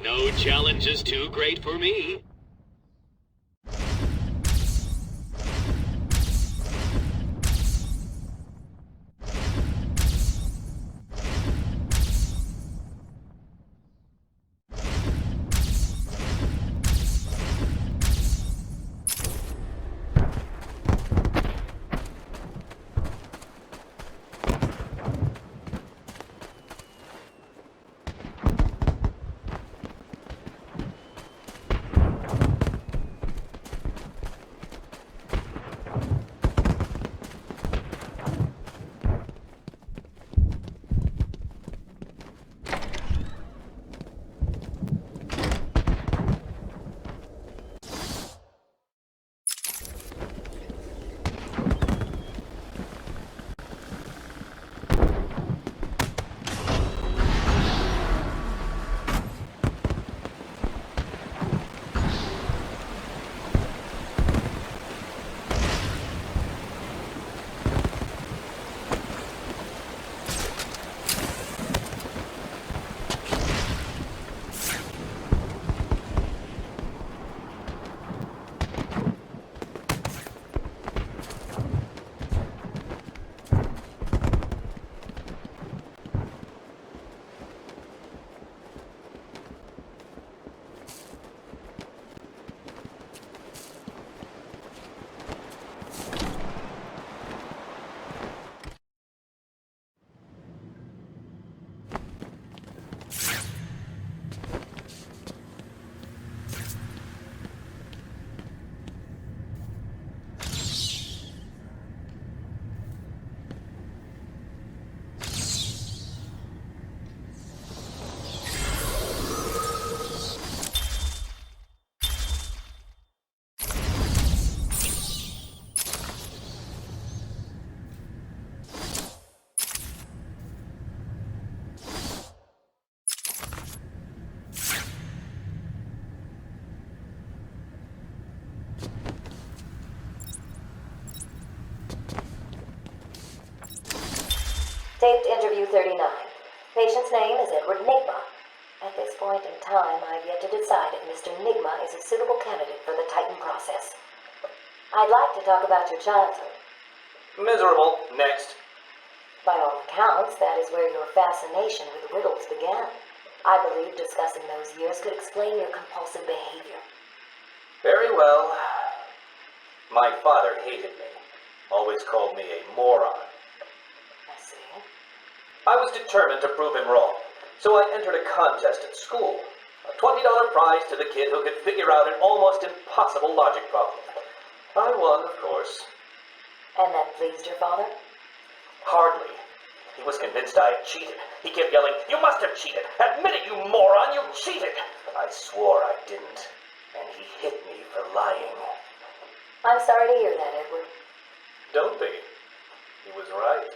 No challenge is too great for me. Taped interview 39. Patient's name is Edward Nigma. At this point in time, I've yet to decide if Mr. Nigma is a suitable candidate for the Titan process. I'd like to talk about your childhood. Miserable. Next. By all accounts, that is where your fascination with riddles began. I believe discussing those years could explain your compulsive behavior. Very well. My father hated me. Always called me a moron. I see. I was determined to prove him wrong, so I entered a contest at school. A $20 prize to the kid who could figure out an almost impossible logic problem. I won, of course. And that pleased your father? Hardly. He was convinced I had cheated. He kept yelling, "You must have cheated! Admit it, you moron! You cheated!" I swore I didn't, and he hit me for lying. I'm sorry to hear that, Edward. Don't be. He was right.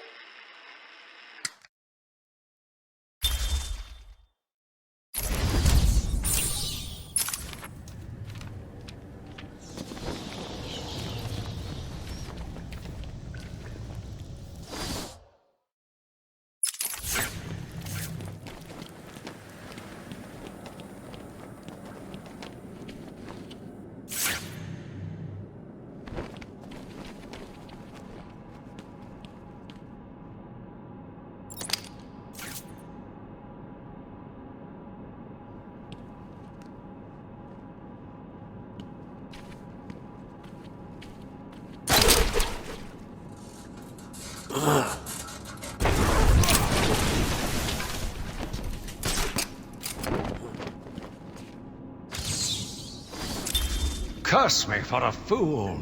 Curse me for a fool!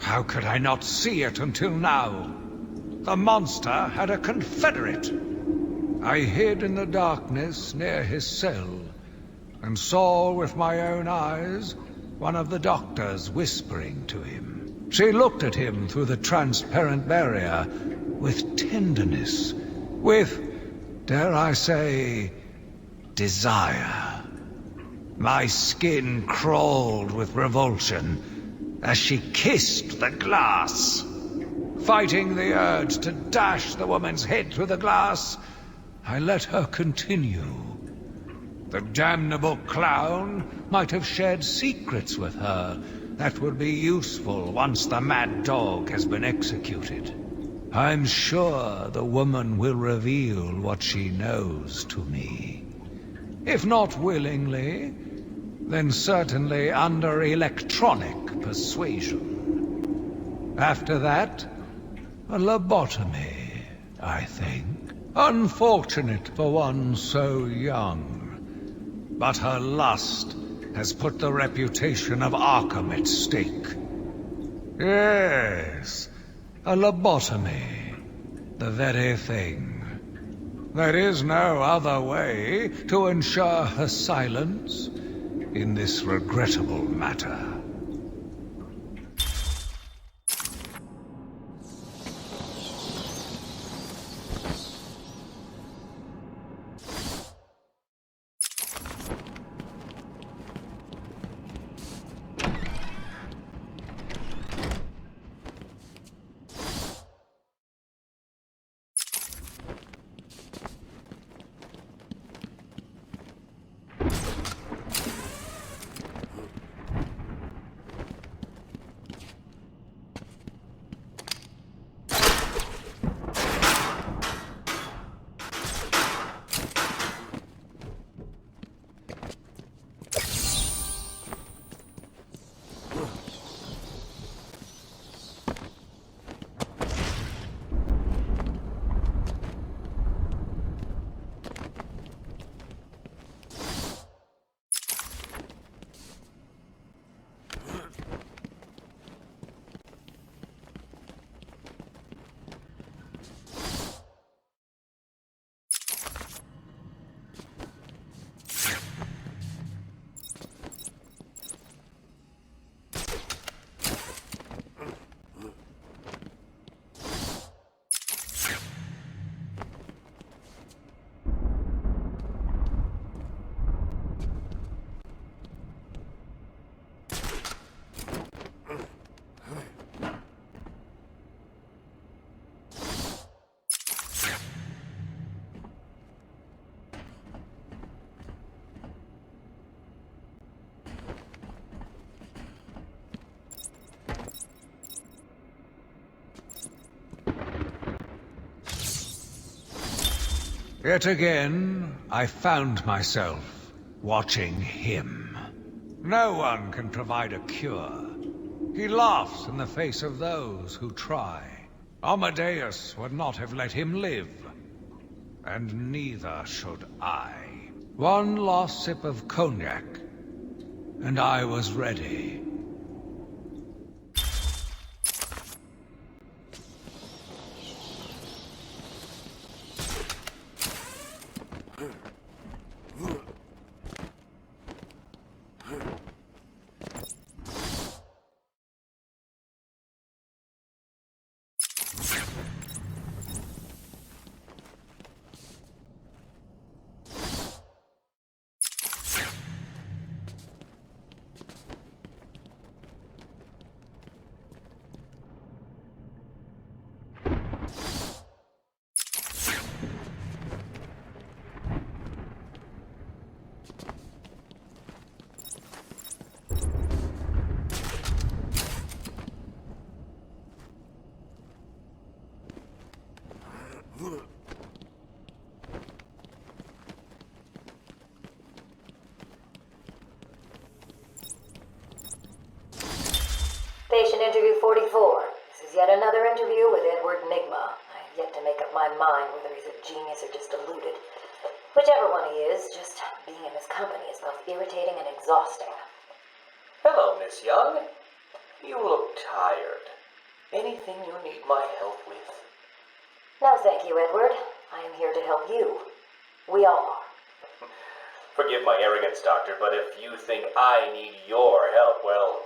How could I not see it until now? The monster had a confederate. I hid in the darkness near his cell, and saw with my own eyes one of the doctors whispering to him. She looked at him through the transparent barrier with tenderness, with, dare I say, desire. My skin crawled with revulsion as she kissed the glass. Fighting the urge to dash the woman's head through the glass, I let her continue. The damnable clown might have shared secrets with her that would be useful once the mad dog has been executed. I'm sure the woman will reveal what she knows to me. If not willingly, then certainly under electronic persuasion. After that, a lobotomy, I think. Unfortunate for one so young. But her lust has put the reputation of Arkham at stake. Yes, a lobotomy. The very thing. There is no other way to ensure her silence in this regrettable matter. Yet again, I found myself watching him. No one can provide a cure. He laughs in the face of those who try. Amadeus would not have let him live. And neither should I. One last sip of cognac, and I was ready. Patient interview 44. This is yet another interview with Edward Nigma. I have yet to make up my mind whether he's a genius or just deluded. Whichever one he is, just being in his company is both irritating and exhausting. Hello, Miss Young. You look tired. Anything you need my help with? No, thank you, Edward. I am here to help you. We all are. Forgive my arrogance, Doctor, but if you think I need your help, well,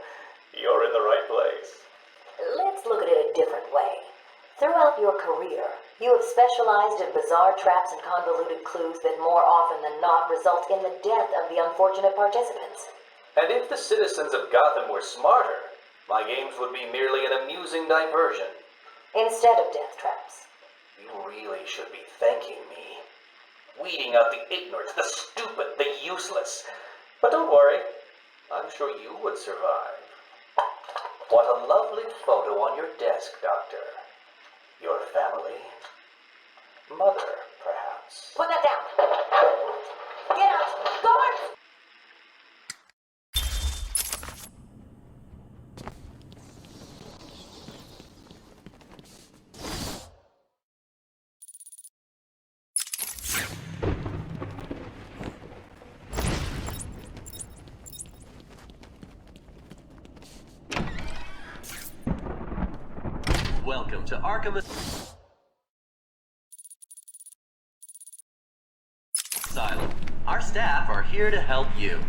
you're in the right place. Let's look at it a different way. Throughout your career, you have specialized in bizarre traps and convoluted clues that more often than not result in the death of the unfortunate participants. And if the citizens of Gotham were smarter, my games would be merely an amusing diversion. Instead of death traps. You really should be thanking me. weeding out the ignorant, the stupid, the useless. But don't worry, I'm sure you would survive. What a lovely photo on your desk, Doctor. Your family? Mother, perhaps. Put that down. Get out. Guards! Welcome to Arkham Asylum. Our staff are here to help you.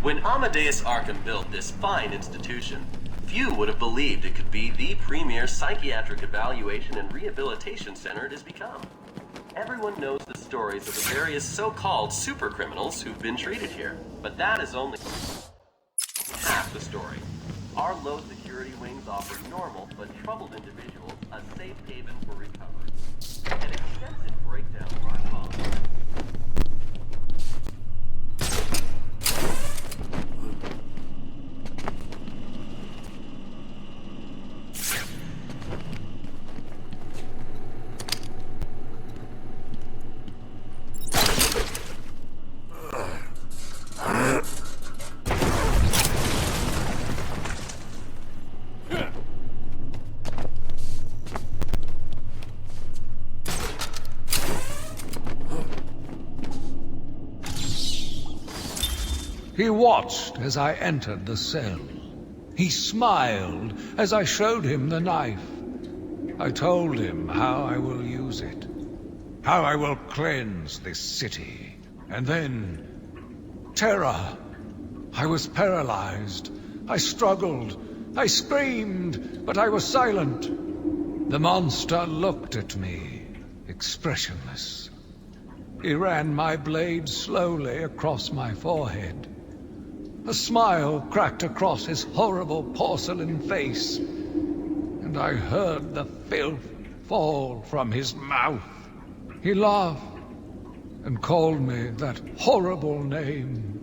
When Amadeus Arkham built this fine institution, few would have believed it could be the premier psychiatric evaluation and rehabilitation center it has become. Everyone knows the stories of the various so-called supercriminals who've been treated here, but that is only half the story. Our low security wings offer normal but troubled individuals a safe haven for recovery. An extensive breakdown of our costs. He watched as I entered the cell. He smiled as I showed him the knife. I told him how I will use it, how I will cleanse this city. And then, terror. I was paralyzed. I struggled. I screamed, but I was silent. The monster looked at me, expressionless. He ran my blade slowly across my forehead. A smile cracked across his horrible porcelain face, and I heard the filth fall from his mouth. He laughed and called me that horrible name.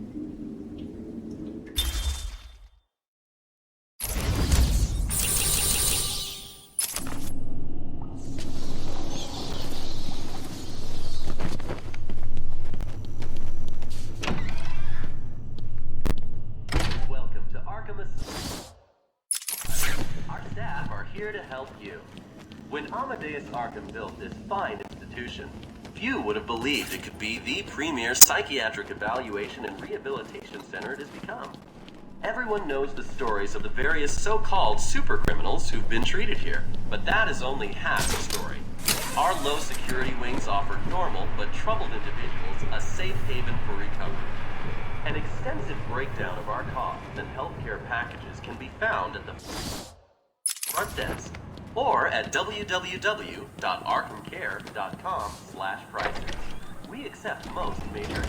When Amadeus Arkham built this fine institution, few would have believed it could be the premier psychiatric evaluation and rehabilitation center it has become. Everyone knows the stories of the various so-called supercriminals who've been treated here, but that is only half the story. Our low security wings offer normal but troubled individuals a safe haven for recovery. An extensive breakdown of our costs and healthcare packages can be found at the front desk or at www.arkhamcare.com/prices. We accept most major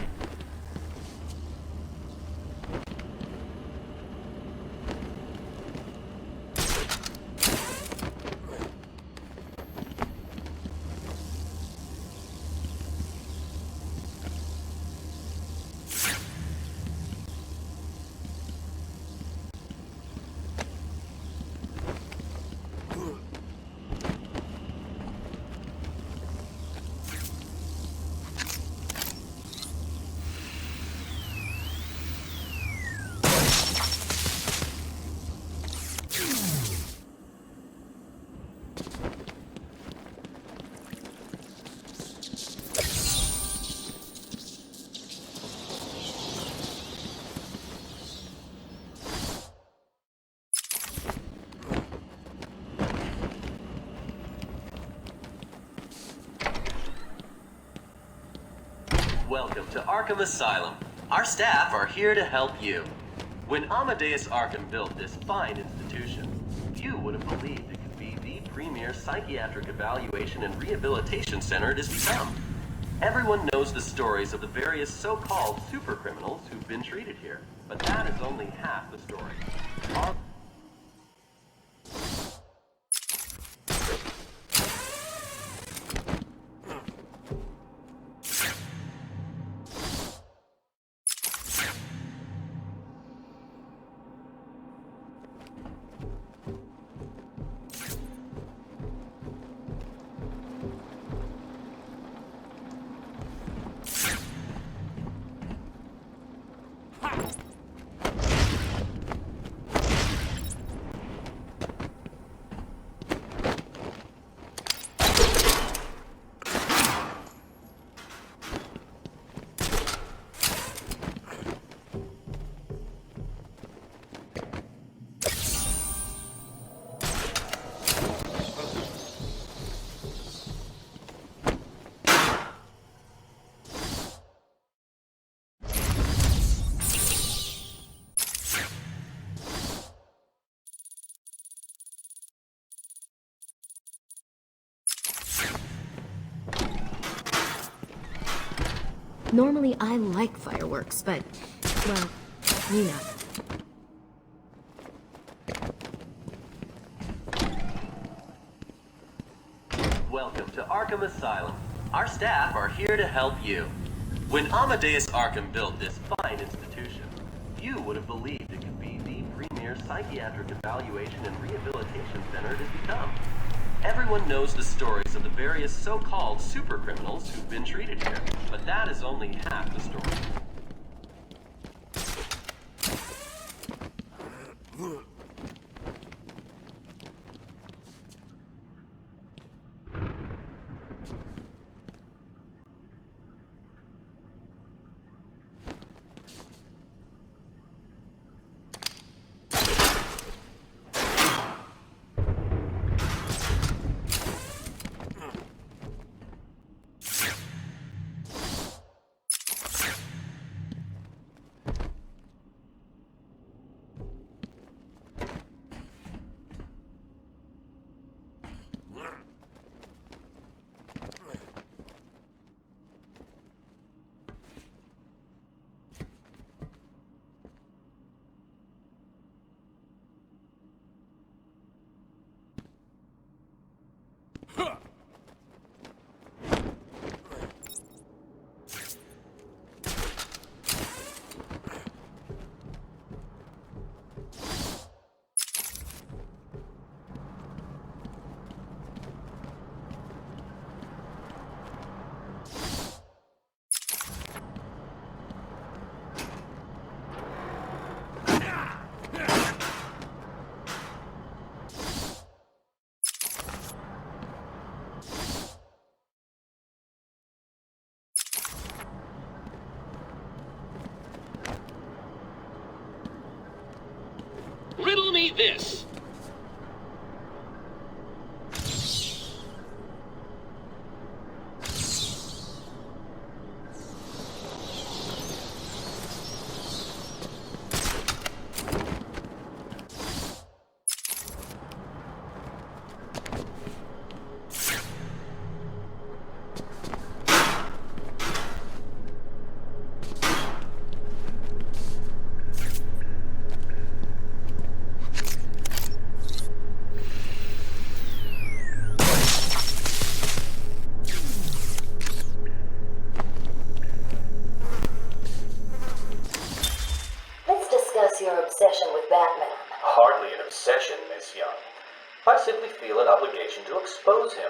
Welcome to Arkham Asylum. Our staff are here to help you. When Amadeus Arkham built this fine institution, few would have believed it could be the premier psychiatric evaluation and rehabilitation center it has become. Everyone knows the stories of the various so-called supercriminals who've been treated here, but that is only half the story. Normally I like fireworks, but, well, you know. Welcome to Arkham Asylum. Our staff are here to help you. When Amadeus Arkham built this fine institution, few would have believed it could be the premier psychiatric evaluation and rehabilitation center it has become. Everyone knows the stories of the various so-called supercriminals who've been treated here, but that is only half the story. Riddle me this. Your obsession with Batman. Hardly an obsession, Miss Young. I simply feel an obligation to expose him.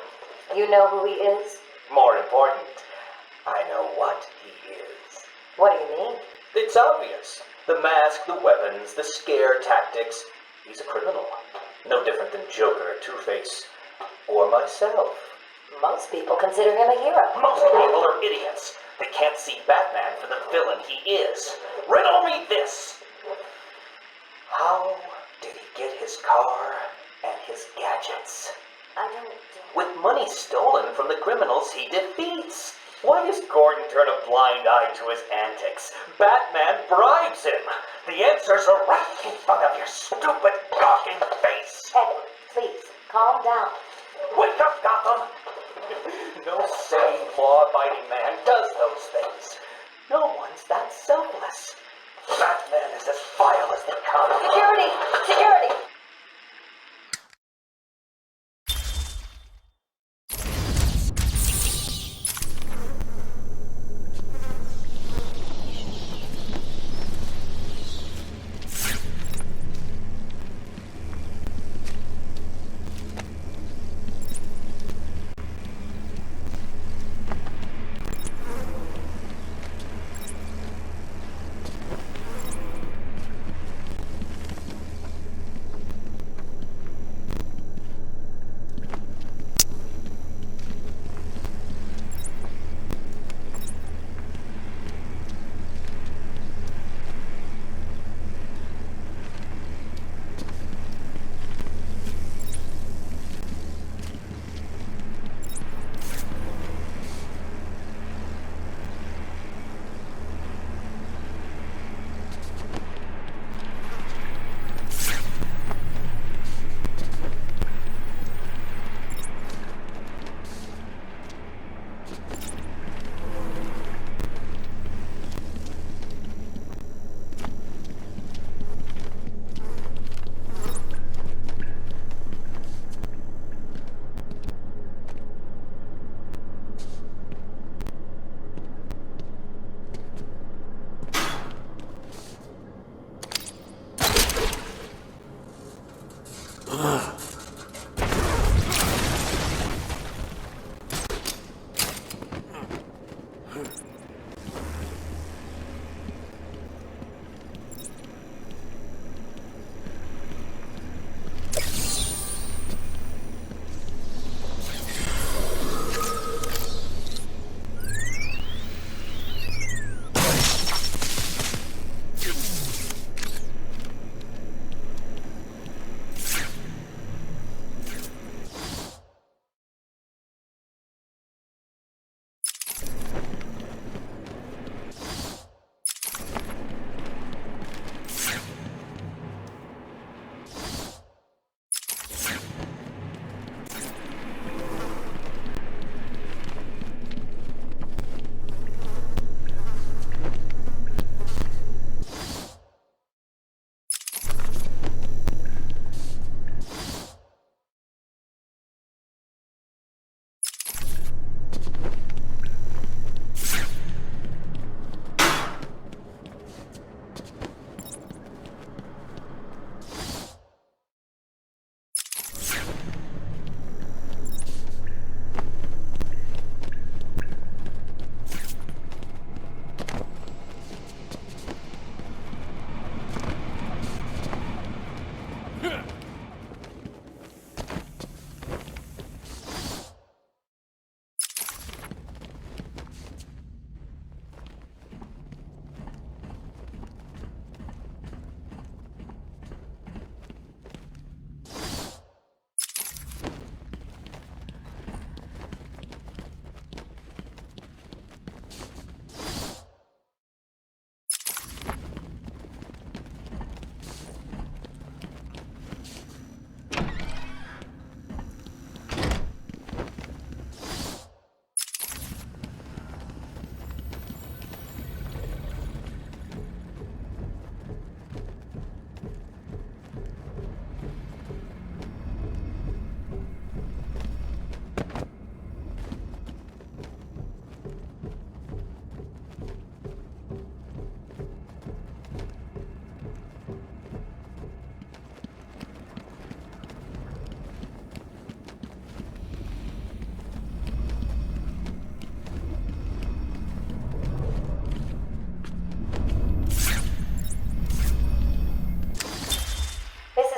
You know who he is? More important, I know what he is. What do you mean? It's obvious. The mask, the weapons, the scare tactics. He's a criminal. No different than Joker, Two-Face, or myself. Most people consider him a hero. Most people are idiots. They can't see Batman for the villain he is. Riddle me this! How did he get his car and his gadgets? I don't... With money stolen from the criminals he defeats. Why does Gordon turn a blind eye to his antics? Batman bribes him. The answers are right in front of your stupid, gawking face. Edward, please, calm down. Wake up, Gotham! No sane, law-abiding man does those things. No one's that selfless. Batman is as vile as they come. Security! Security!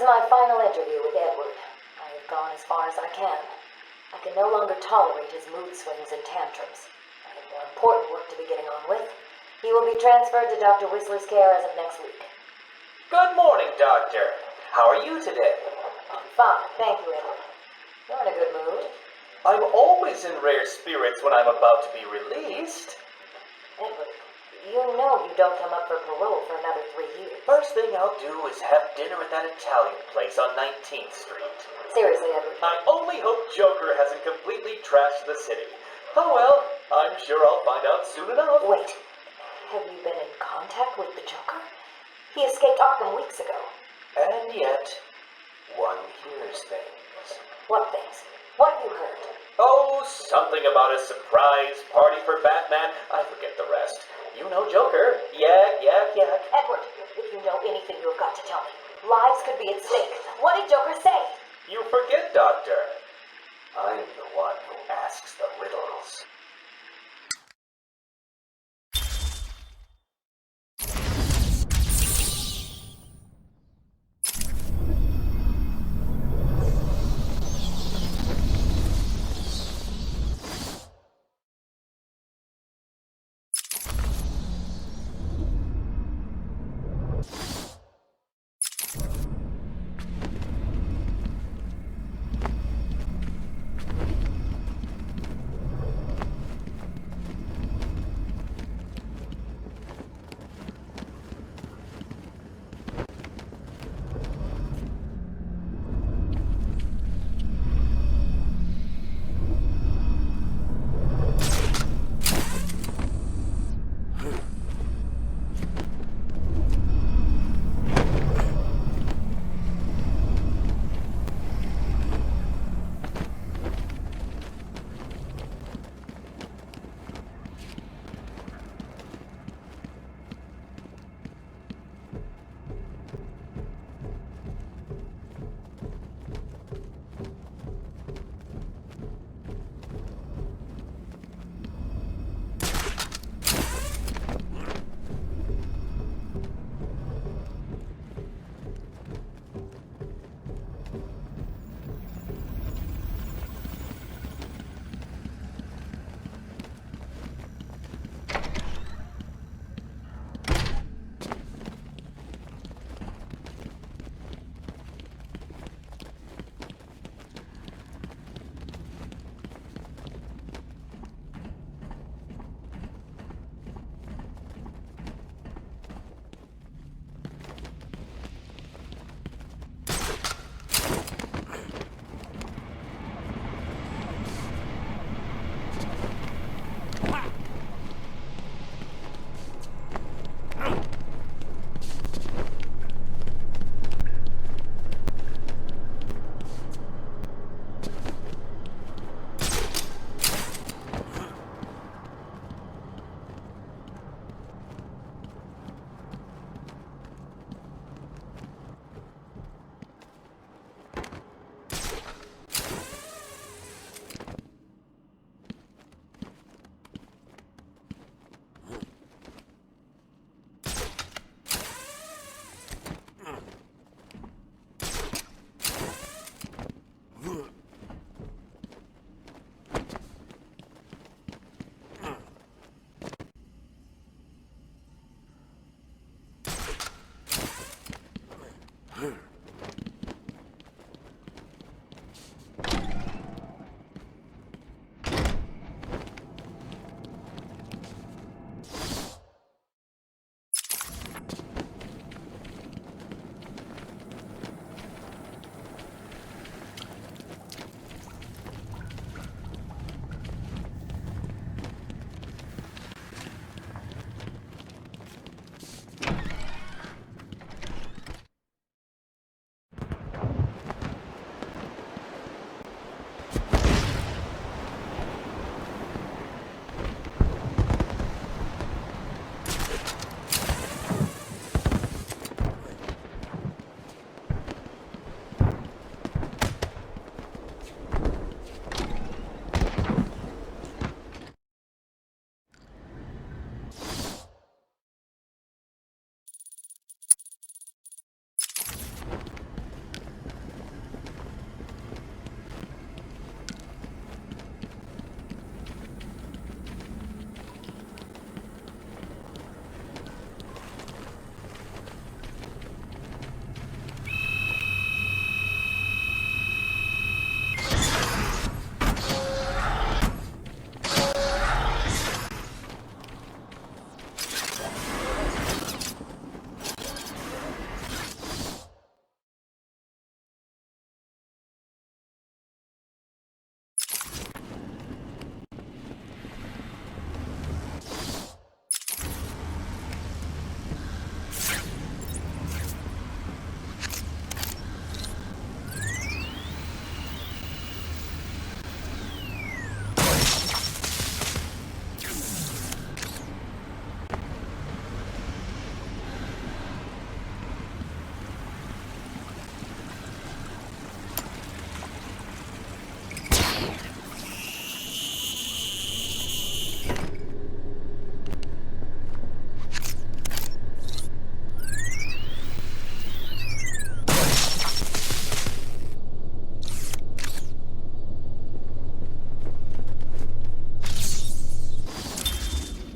my final interview with Edward. I have gone as far as I can. I can no longer tolerate his mood swings and tantrums. I have more important work to be getting on with. He will be transferred to Dr. Whistler's care as of next week. Good morning, Doctor. How are you today? Fine, thank you, Edward. You're in a good mood. I'm always in rare spirits when I'm about to be released. Edward, you know you don't come up for parole for another 3 years. First thing I'll do is have dinner at that Italian place on 19th Street. Seriously, Edward. I only hope Joker hasn't completely trashed the city. Oh well, I'm sure I'll find out soon enough. Wait, have you been in contact with the Joker? He escaped Arkham weeks ago. And yet, one hears things. What things? What have you heard? Oh, something about a surprise party for Batman. I forget the rest. You know Joker. Yak, yak, yak. Edward, if you know anything, you have got to tell me. Lives could be at stake. What did Joker say? You forget, Doctor. I'm the one who asks the riddles.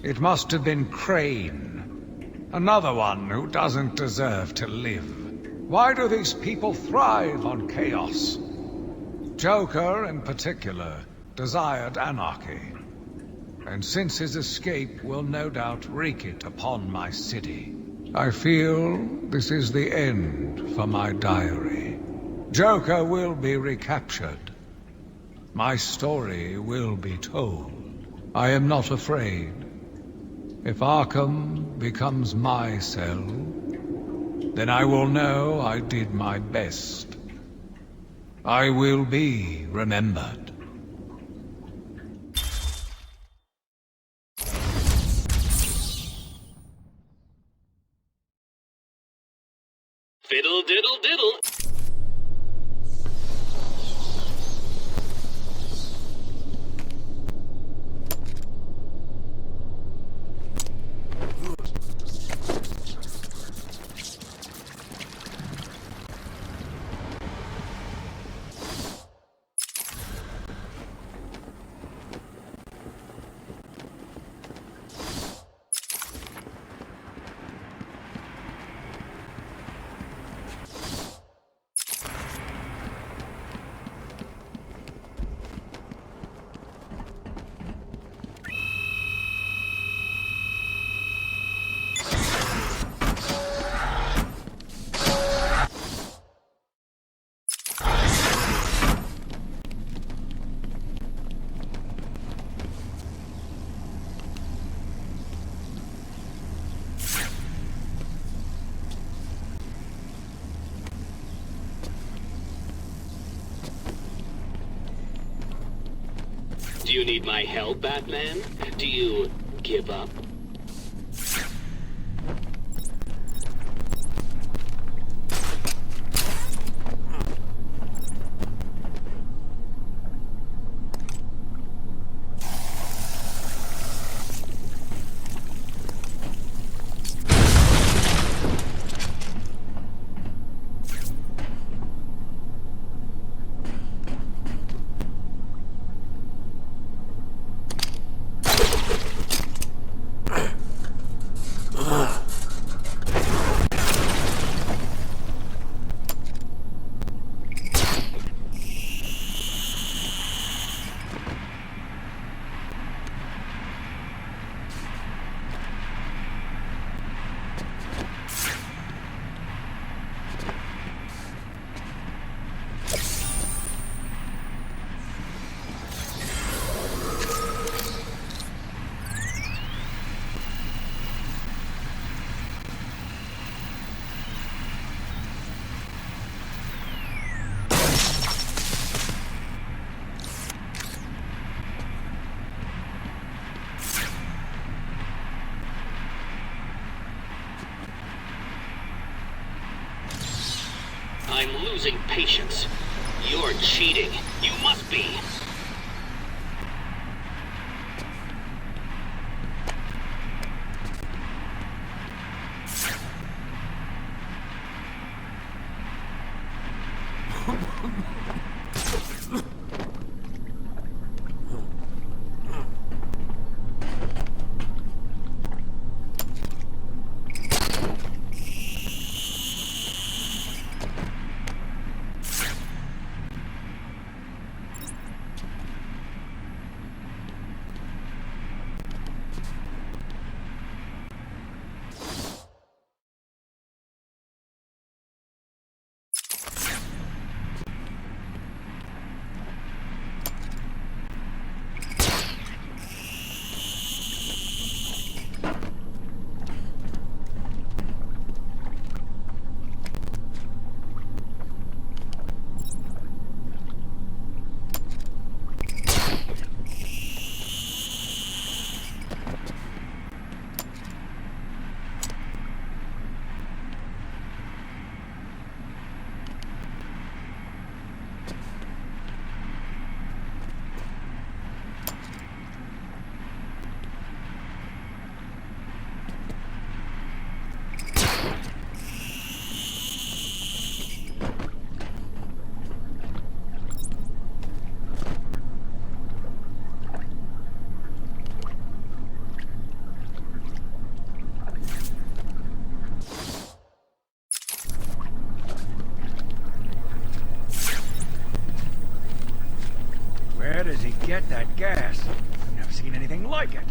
It must have been Crane. Another one who doesn't deserve to live. Why do these people thrive on chaos? Joker, in particular, desired anarchy. And since his escape will no doubt wreak it upon my city, I feel this is the end for my diary. Joker will be recaptured. My story will be told. I am not afraid. If Arkham becomes my cell, then I will know I did my best. I will be remembered. Fiddle diddle diddle. Do you need my help, Batman? Do you give up? I'm losing patience. You're cheating. You must be. Where does he get that gas? I've never seen anything like it.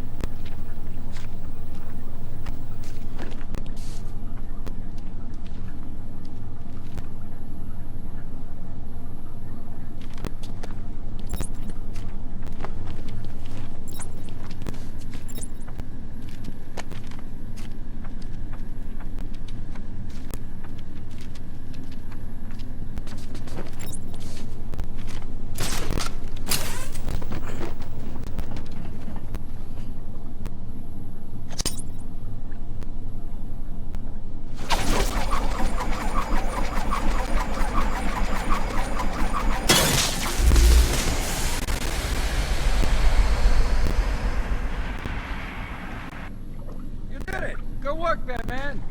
Good work, Batman!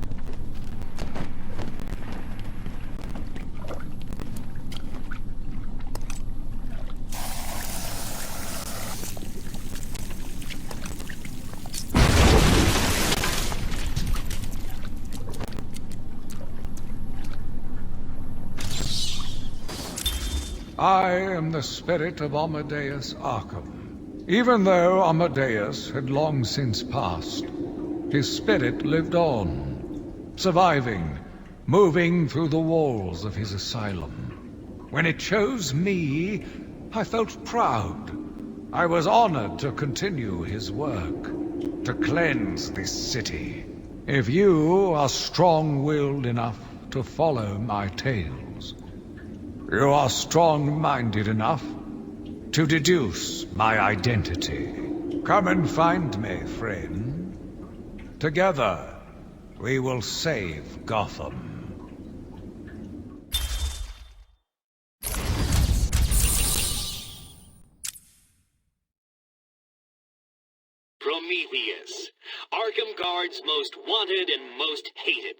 I am the spirit of Amadeus Arkham. Even though Amadeus had long since passed, his spirit lived on, surviving, moving through the walls of his asylum. When it chose me, I felt proud. I was honored to continue his work, to cleanse this city. If you are strong-willed enough to follow my tales, you are strong-minded enough to deduce my identity. Come and find me, friend. Together, we will save Gotham. Prometheus, Arkham Guard's most wanted and most hated.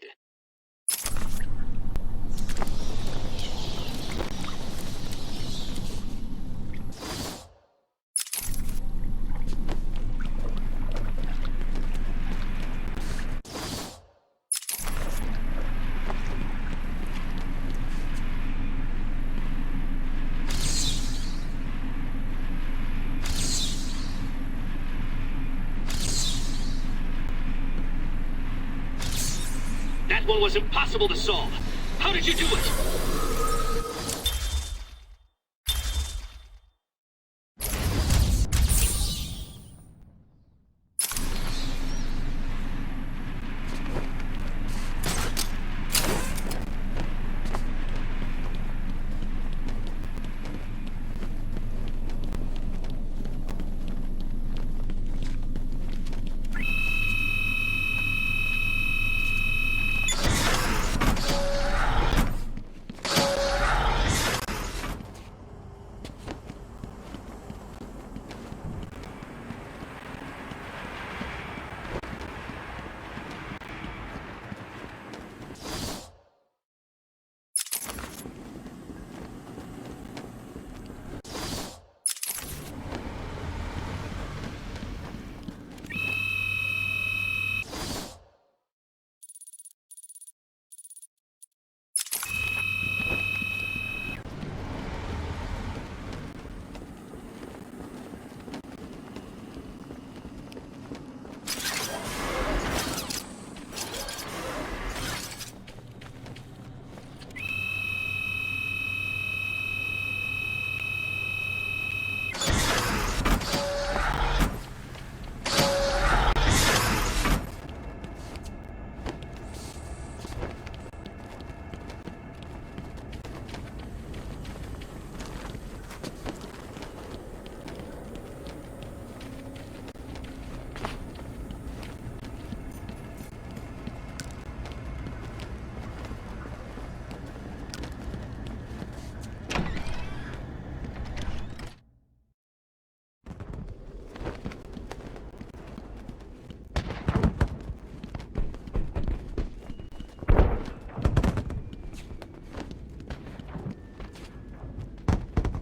That one was impossible to solve. How did you do it?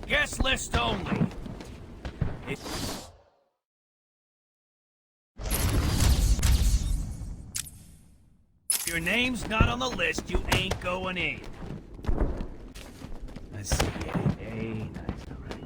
Guest list only. If your name's not on the list, you ain't going in. Let's see. A, nice, all right.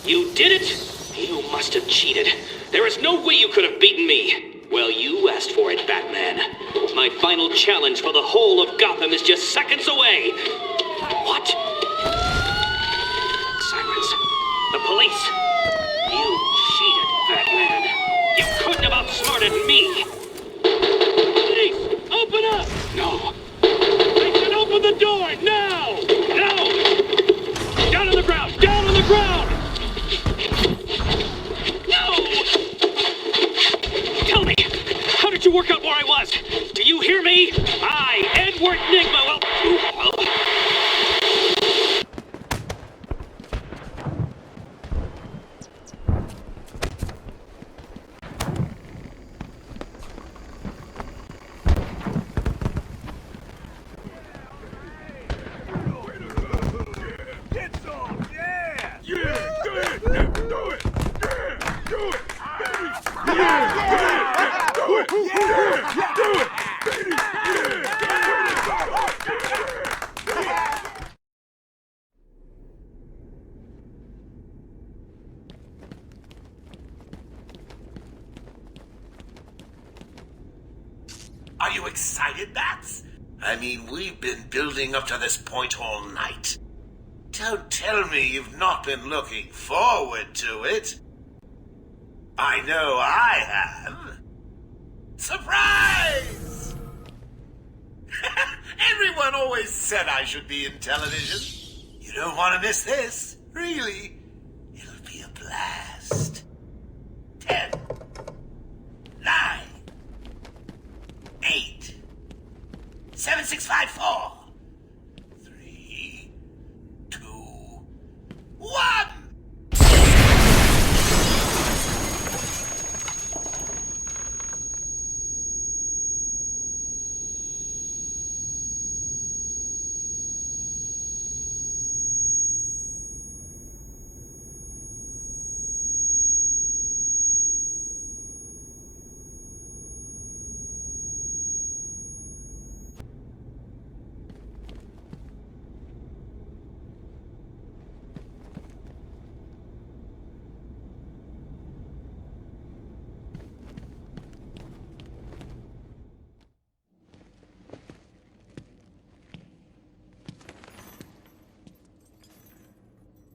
You did it? You must have cheated. There is no way you could have beaten me. Well, you asked for it, Batman. My final challenge for the whole of Gotham is just seconds away. What? Sirens. The police. You cheated, Batman. You couldn't have outsmarted me. Police, open up! No. They should open the door now! No! Down on the ground! Down on the ground! No! Tell me, how did you work out where I was? Do you hear me? I, Edward Nigma, well... Are you excited, Bats? I mean, we've been building up to this point all night. Don't tell me you've not been looking forward to it. I know I have. Surprise! Everyone always said I should be in television. You don't want to miss this, really. It'll be a blast. 10, 9, 8, 7, 6, 5, 4, 3, 2, 1.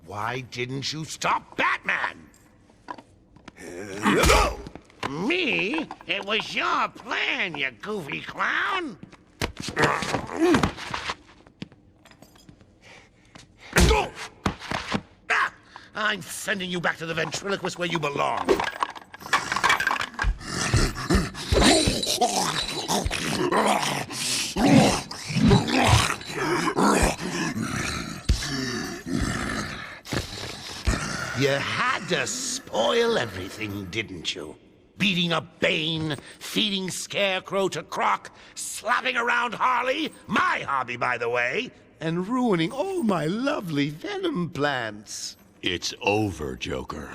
Why didn't you stop Batman? Me? It was your plan, you goofy clown. I'm sending you back to the ventriloquist where you belong. You had to spoil everything, didn't you? Beating up Bane, feeding Scarecrow to Croc, slapping around Harley, my hobby, by the way, and ruining all my lovely Venom plants. It's over, Joker.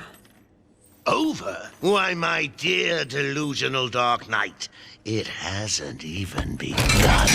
Over? Why, my dear delusional Dark Knight, it hasn't even begun.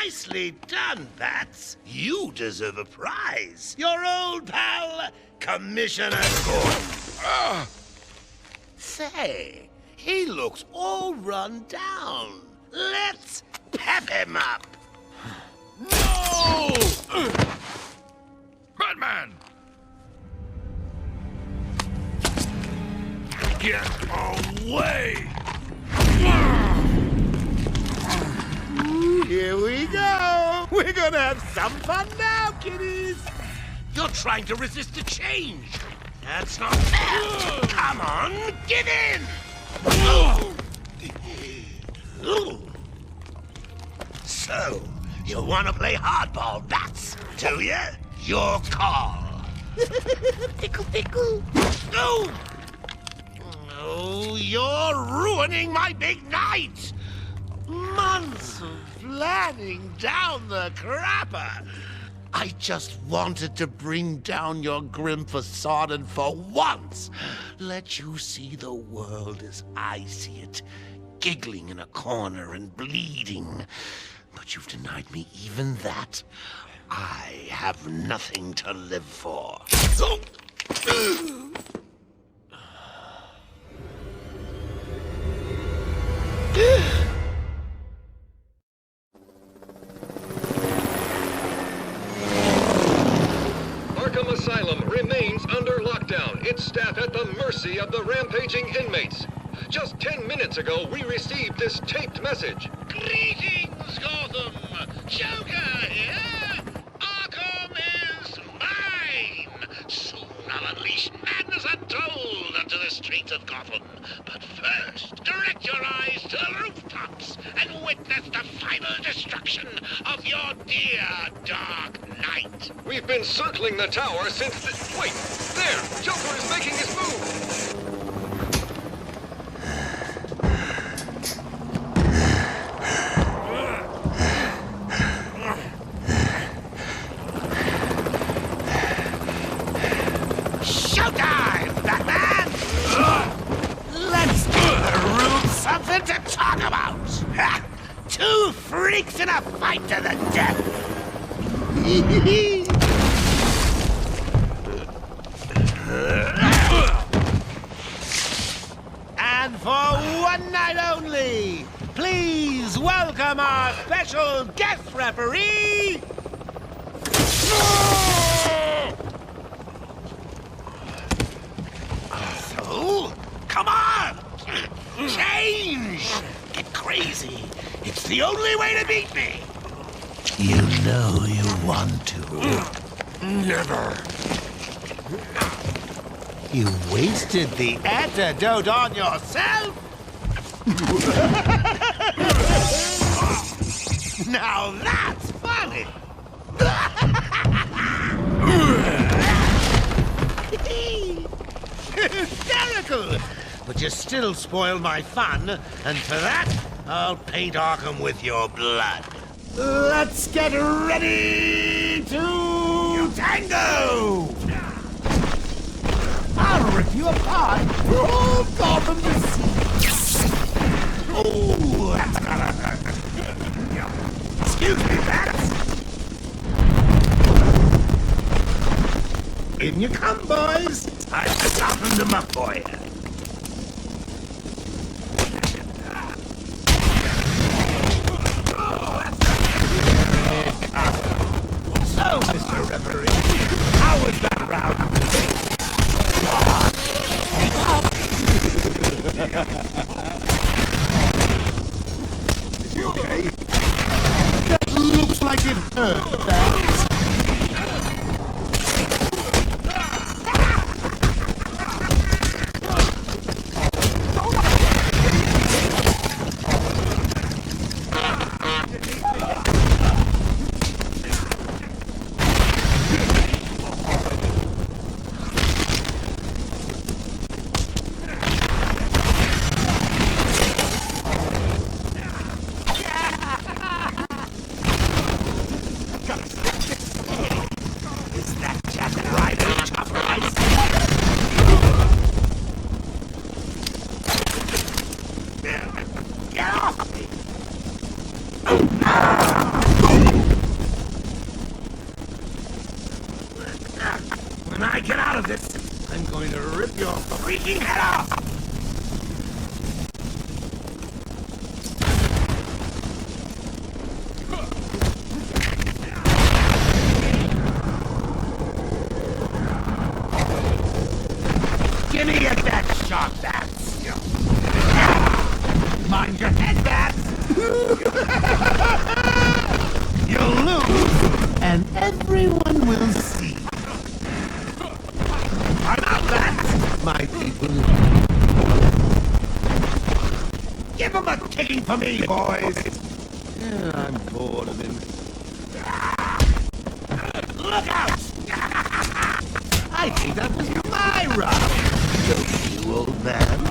Nicely done, Bats. You deserve a prize. Your old pal, Commissioner Gordon. Say, he looks all run down. Let's pep him up. No! Batman! Get away! Here we go. We're gonna have some fun now, kiddies. You're trying to resist the change. That's not fair. Come on, give in. So, you want to play hardball, Bats, do you? Your call. Tickle, tickle. No! Oh, you're ruining my big night. Months of planning down the crapper. I just wanted to bring down your grim facade and for once let you see the world as I see it, giggling in a corner and bleeding. But you've denied me even that. I have nothing to live for. Arkham Asylum remains under lockdown, its staff at the mercy of the rampaging inmates. Just 10 minutes ago, we received this taped message. Greetings, Gotham! Joker here! Arkham is mine! Soon I'll unleash madness untold onto the streets of Gotham. But first, direct your eyes to the rooftops and witness the final destruction of your dear Dark Knight. We've been circling the tower since the... Wait! There! Joker is making his move! Showtime, Batman! Let's give the room something to talk about! Ha! Two freaks in a fight to the death! And for one night only, please welcome our special guest referee, So, come on! Change! Get crazy! It's the only way to beat me! You know you want to. Never. You wasted the antidote on yourself? Now that's funny! Hysterical! But you still spoil my fun, and for that, I'll paint Arkham with your blood. Let's get ready to tango! I'll rip you apart for all Gotham to see. Oh, that's gotta hurt. Excuse me, Bats. In you come, boys. I've softened them up for you. So, Mr. Referee, how was that round? Is he okay? That looks like it hurt, Bats. I'm going to rip your freaking head off! Give me a that shark, bats! Mind your head, bats! You'll lose, and everyone will see. I'm out, bats! My people. Give him a kicking for me, boys! Yeah, I'm bored of him. Look out! I think that was my round. Don't you, old man?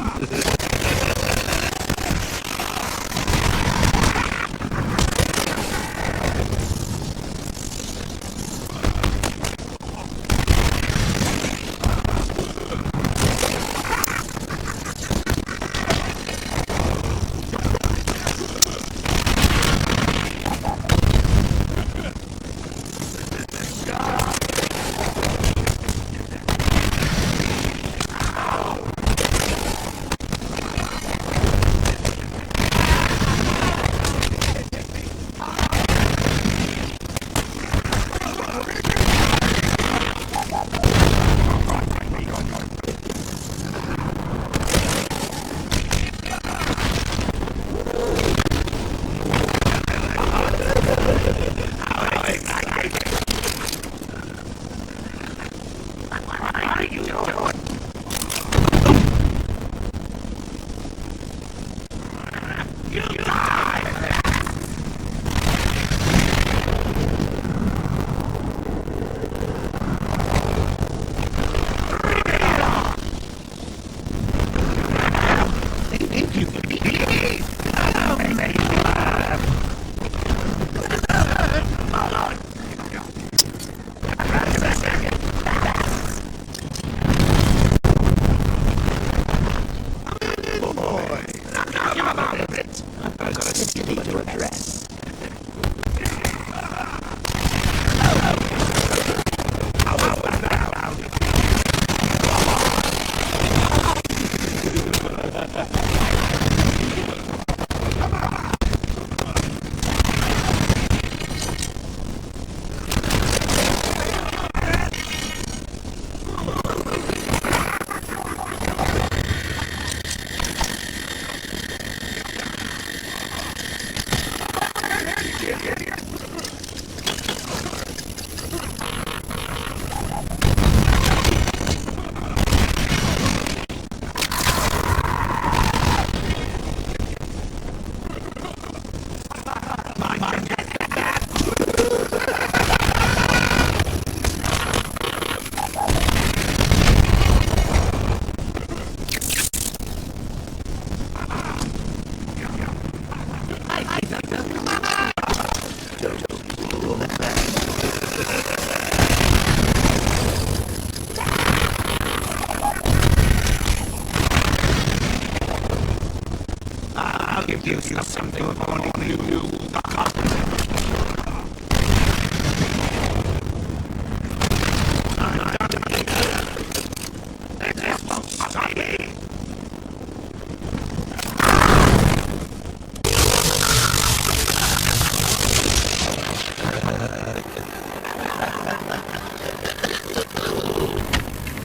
Gives you something only you do.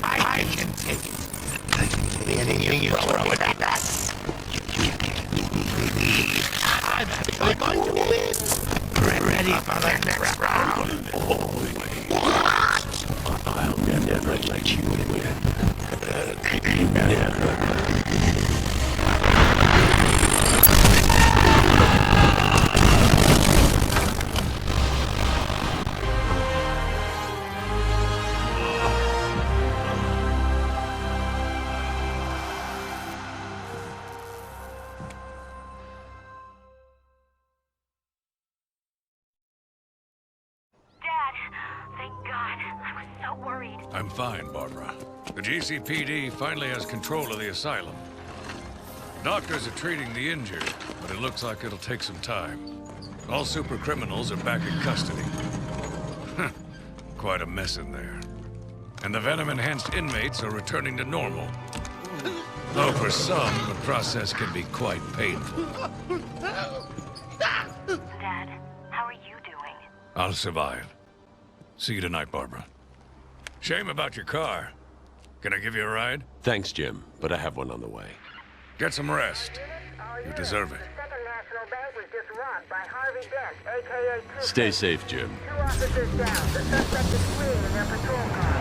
I can take it. Anything you throw it at us. I'm actually going to win. Ready for the next round? I'll never let you win. Never. I'm fine, Barbara. The GCPD finally has control of the asylum. Doctors are treating the injured, but it looks like it'll take some time. All super criminals are back in custody. Quite a mess in there. and the venom-enhanced inmates are returning to normal. Though for some, the process can be quite painful. Dad, how are you doing? I'll survive. See you tonight, Barbara. Shame about your car. Can I give you a ride? Thanks, Jim, but I have one on the way. Get some rest. You deserve it. Second National Bank was just robbed by Harvey Dent, a.k.a. Stay safe, Jim. 2 officers down. The suspect is fleeing in their patrol car.